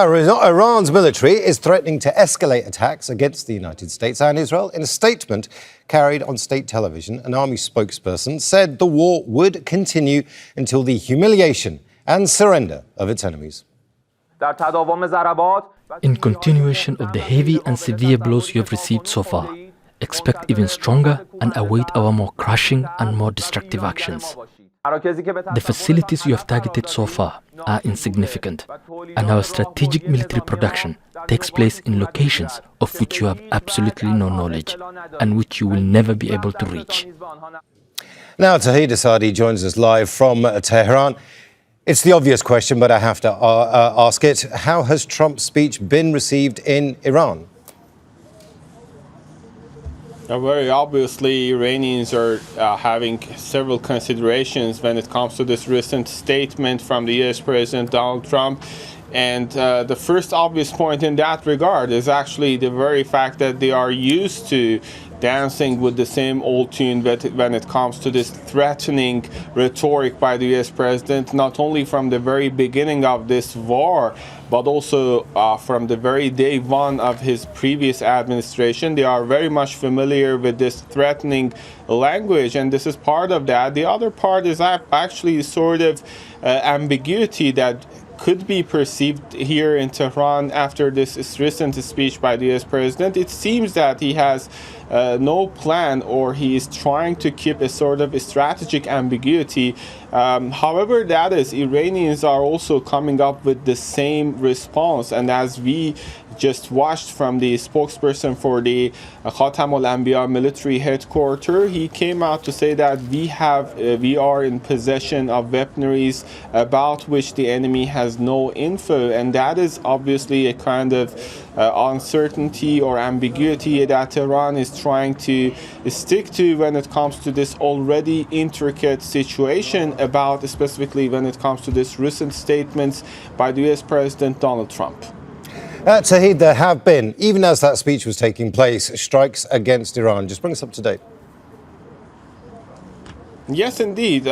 Iran's military is threatening to escalate attacks against the United States and Israel. In a statement carried on state television, an army spokesperson said the war would continue until the humiliation and surrender of its enemies. In continuation of the heavy and severe blows you have received so far, expect even stronger and await our more crushing and more destructive actions. The facilities you have targeted so far are insignificant, and our strategic military production takes place in locations of which you have absolutely no knowledge and which you will never be able to reach. Now, Tohid Asadi joins us live from Tehran. It's the obvious question, but I have to ask it. How has Trump's speech been received in Iran? Very obviously, Iranians are having several considerations when it comes to this recent statement from the U.S. President Donald Trump. And the first obvious point in that regard is actually the very fact that they are used to dancing with the same old tune when it comes to this threatening rhetoric by the U.S. president, not only from the very beginning of this war, but also from the very day one of his previous administration. They are very much familiar with this threatening language, and this is part of that. The other part is actually sort of ambiguity that could be perceived here in Tehran after this recent speech by the U.S. president. It seems that he has no plan, or he is trying to keep a sort of a strategic ambiguity. However that is, Iranians are also coming up with the same response, and as we just watched from the spokesperson for the Khatam al-Anbiya military headquarters, he came out to say that we are in possession of weaponries about which the enemy has no info, and that is obviously a kind of uncertainty or ambiguity that Iran is trying to stick to when it comes to this already intricate situation, about specifically when it comes to this recent statements by the US President Donald Trump. Tohid, there have been, even as that speech was taking place, strikes against Iran. Just bring us up to date. Yes, indeed.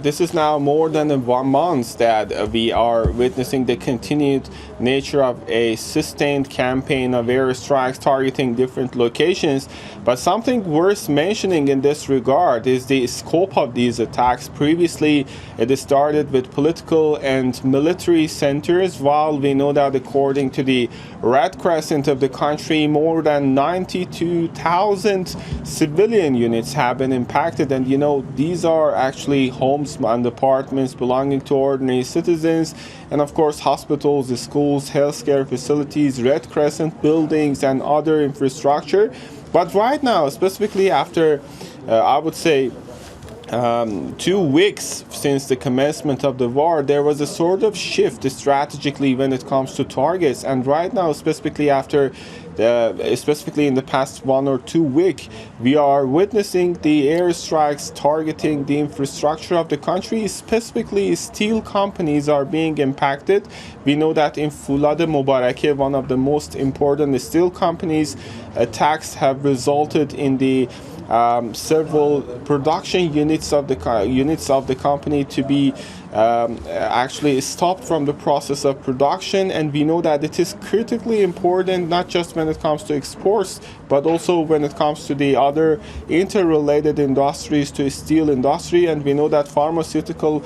This is now more than 1 month that we are witnessing the continued nature of a sustained campaign of airstrikes targeting different locations. But something worth mentioning in this regard is the scope of these attacks. Previously, it started with political and military centers, while we know that according to the Red Crescent of the country, more than 92,000 civilian units have been impacted. And you know, these are actually homes and apartments belonging to ordinary citizens, and of course hospitals, schools, healthcare facilities, Red Crescent buildings and other infrastructure. But right now, specifically after I would say 2 weeks since the commencement of the war, there was a sort of shift strategically when it comes to targets. And right now, specifically in the past 1 or 2 weeks, we are witnessing the airstrikes targeting the infrastructure of the country. Specifically, steel companies are being impacted. We know that in Fulad Mubarakeh, one of the most important steel companies, attacks have resulted in the several production units of the company to be actually stopped from the process of production. And we know that it is critically important, not just when it comes to exports, but also when it comes to the other interrelated industries to steel industry. And we know that pharmaceutical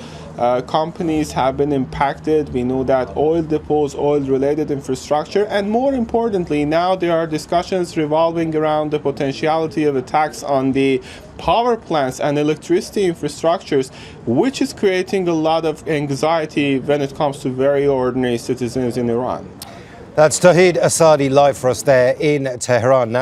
companies have been impacted. We know that oil depots, oil-related infrastructure, and more importantly, now there are discussions revolving around the potentiality of attacks on the power plants and electricity infrastructures, which is creating a lot of anxiety when it comes to very ordinary citizens in Iran. That's Tohid Asadi live for us there in Tehran. Now